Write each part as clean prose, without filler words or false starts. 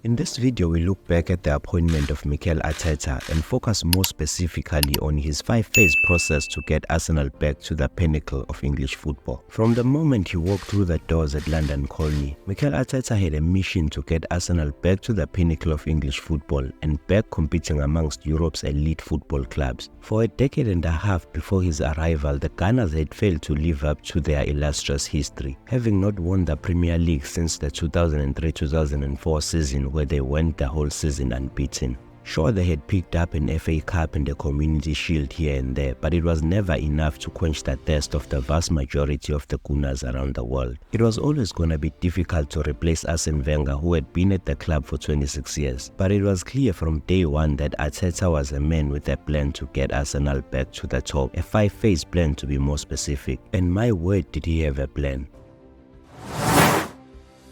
In this video, we look back at the appointment of Mikel Arteta and focus more specifically on his 5-phase process to get Arsenal back to the pinnacle of English football. From the moment he walked through the doors at London Colnely, Mikel Arteta had a mission to get Arsenal back to the pinnacle of English football and back competing amongst Europe's elite football clubs. For a decade and a half before his arrival, the Gunners had failed to live up to their illustrious history, having not won the Premier League since the 2003-2004 season, where they went the whole season unbeaten. Sure, they had picked up an FA Cup and a Community Shield here and there, but it was never enough to quench the thirst of the vast majority of the Gunners around the world. It was always going to be difficult to replace Arsene Wenger, who had been at the club for 26 years, but it was clear from day one that Arteta was a man with a plan to get Arsenal back to the top, a 5-phase plan to be more specific, and my word, did he have a plan.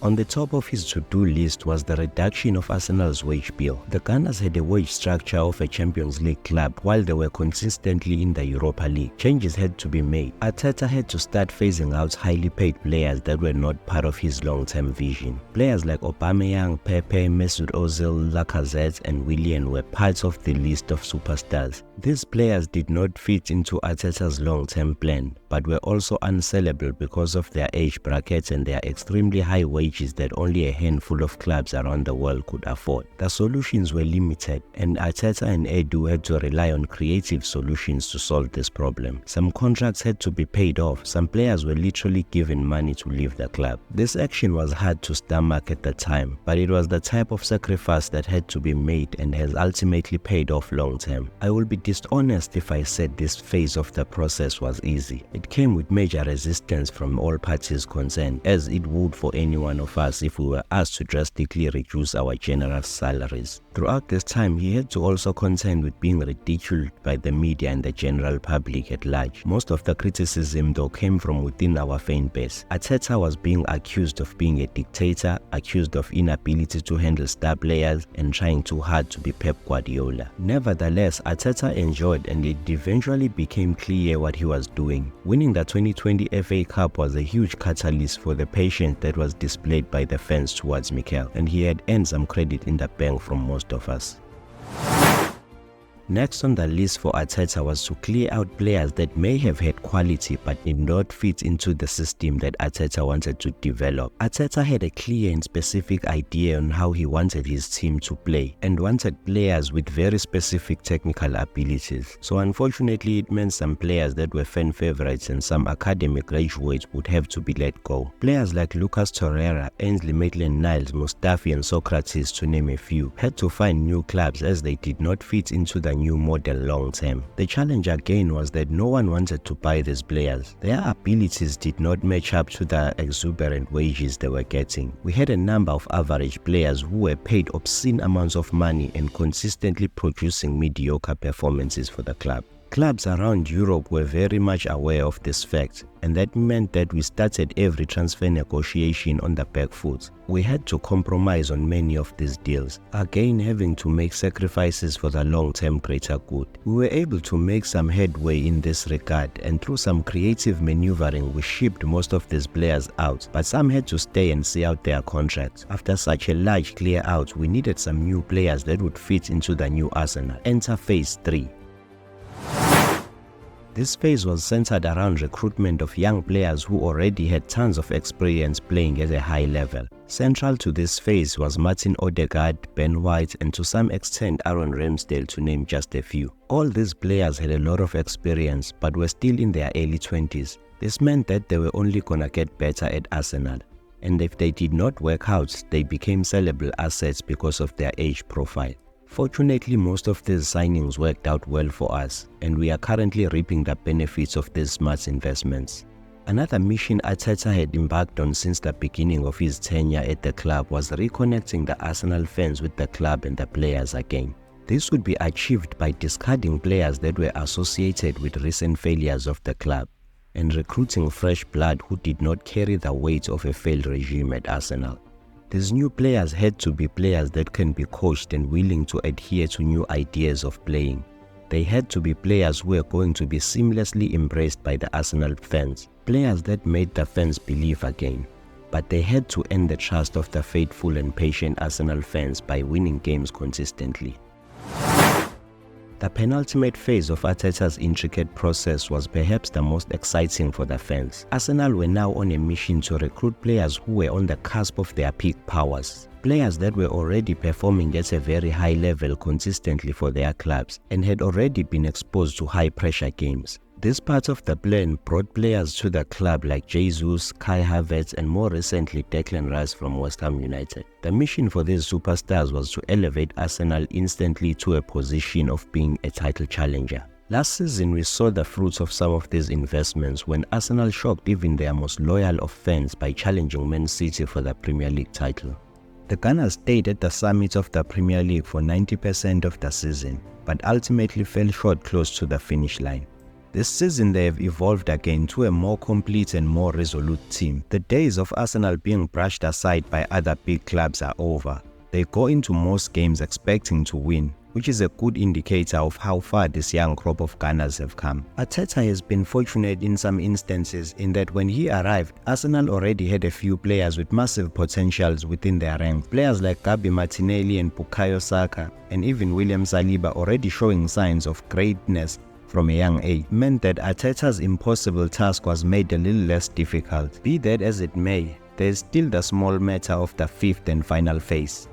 On the top of his to-do list was the reduction of Arsenal's wage bill. The Gunners had a wage structure of a Champions League club while they were consistently in the Europa League. Changes had to be made. Arteta had to start phasing out highly paid players that were not part of his long-term vision. Players like Aubameyang, Pepe, Mesut Ozil, Lacazette and Willian were parts of the list of superstars. These players did not fit into Arteta's long-term plan, but were also unsellable because of their age brackets and their extremely high wages that only a handful of clubs around the world could afford. The solutions were limited, and Arteta and Edu had to rely on creative solutions to solve this problem. Some contracts had to be paid off. Some players were literally given money to leave the club. This action was hard to stomach at the time, but it was the type of sacrifice that had to be made and has ultimately paid off long term. I will be dishonest if I said this phase of the process was easy. It came with major resistance from all parties concerned, as it would for any one of us if we were asked to drastically reduce our general salaries. Throughout this time, he had to also contend with being ridiculed by the media and the general public at large. Most of the criticism, though, came from within our fan base. Arteta was being accused of being a dictator, accused of inability to handle star players, and trying too hard to be Pep Guardiola. Nevertheless, Arteta enjoyed, and it eventually became clear what he was doing. Winning the 2020 FA Cup was a huge catalyst for the patience that was displayed by the fans towards Mikel, and he had earned some credit in the bank from most of us. Next on the list for Arteta was to clear out players that may have had quality but did not fit into the system that Arteta wanted to develop. Arteta had a clear and specific idea on how he wanted his team to play and wanted players with very specific technical abilities. So unfortunately, it meant some players that were fan favorites and some academy graduates would have to be let go. Players like Lucas Torreira, Ainsley Maitland-Niles, Mustafi and Socrates, to name a few, had to find new clubs as they did not fit into the new model long term. The challenge again was that no one wanted to buy these players. Their abilities did not match up to the exuberant wages they were getting. We had a number of average players who were paid obscene amounts of money and consistently producing mediocre performances for the club. Clubs around Europe were very much aware of this fact, and that meant that we started every transfer negotiation on the back foot. We had to compromise on many of these deals, again having to make sacrifices for the long-term greater good. We were able to make some headway in this regard, and through some creative maneuvering we shipped most of these players out, but some had to stay and see out their contracts. After such a large clear out, we needed some new players that would fit into the new Arsenal. Enter phase 3. This phase was centered around recruitment of young players who already had tons of experience playing at a high level. Central to this phase was Martin Odegaard, Ben White and to some extent Aaron Ramsdale, to name just a few. All these players had a lot of experience but were still in their early 20s. This meant that they were only gonna get better at Arsenal, and if they did not work out, they became sellable assets because of their age profile. Fortunately, most of these signings worked out well for us, and we are currently reaping the benefits of these smart investments. Another mission Arteta had embarked on since the beginning of his tenure at the club was reconnecting the Arsenal fans with the club and the players again. This would be achieved by discarding players that were associated with recent failures of the club and recruiting fresh blood who did not carry the weight of a failed regime at Arsenal. These new players had to be players that can be coached and willing to adhere to new ideas of playing. They had to be players who were going to be seamlessly embraced by the Arsenal fans, players that made the fans believe again. but they had to earn the trust of the faithful and patient Arsenal fans by winning games consistently. The penultimate phase of Arteta's intricate process was perhaps the most exciting for the fans. Arsenal were now on a mission to recruit players who were on the cusp of their peak powers. Players that were already performing at a very high level consistently for their clubs and had already been exposed to high-pressure games. This part of the plan brought players to the club like Jesus, Kai Havertz, and more recently Declan Rice from West Ham United. The mission for these superstars was to elevate Arsenal instantly to a position of being a title challenger. Last season we saw the fruits of some of these investments when Arsenal shocked even their most loyal of fans by challenging Man City for the Premier League title. The Gunners stayed at the summit of the Premier League for 90% of the season, but ultimately fell short close to the finish line. This season they have evolved again to a more complete and more resolute team. The days of Arsenal being brushed aside by other big clubs are over. They go into most games expecting to win, which is a good indicator of how far this young crop of Gunners have come. Arteta has been fortunate in some instances in that when he arrived, Arsenal already had a few players with massive potentials within their ranks. Players like Gabi Martinelli and Bukayo Saka, and even William Saliba already showing signs of greatness from a young age, meant that Arteta's impossible task was made a little less difficult. Be that as it may, there is still the small matter of the fifth and final phase.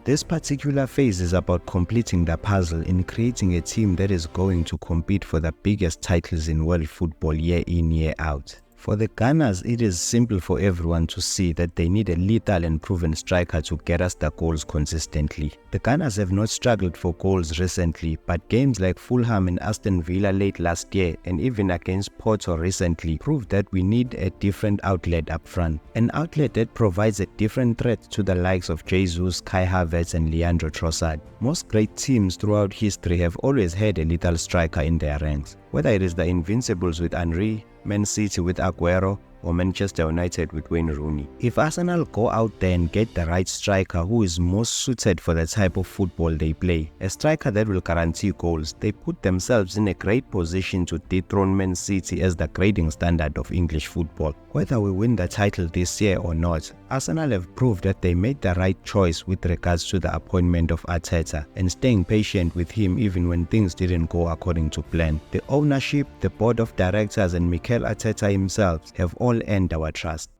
This particular phase is about completing the puzzle in creating a team that is going to compete for the biggest titles in world football year in, year out. For the Gunners, it is simple for everyone to see that they need a lethal and proven striker to get us the goals consistently. The Gunners have not struggled for goals recently, but games like Fulham and Aston Villa late last year and even against Porto recently proved that we need a different outlet up front. An outlet that provides a different threat to the likes of Jesus, Kai Havertz and Leandro Trossard. Most great teams throughout history have always had a lethal striker in their ranks, whether it is the Invincibles with Henry, Man City with Aguero, or Manchester United with Wayne Rooney. If Arsenal go out there and get the right striker who is most suited for the type of football they play, a striker that will guarantee goals, they put themselves in a great position to dethrone Man City as the grading standard of English football. Whether we win the title this year or not, Arsenal have proved that they made the right choice with regards to the appointment of Arteta and staying patient with him even when things didn't go according to plan. The ownership, the board of directors and Mikel Arteta himself have all earned our trust.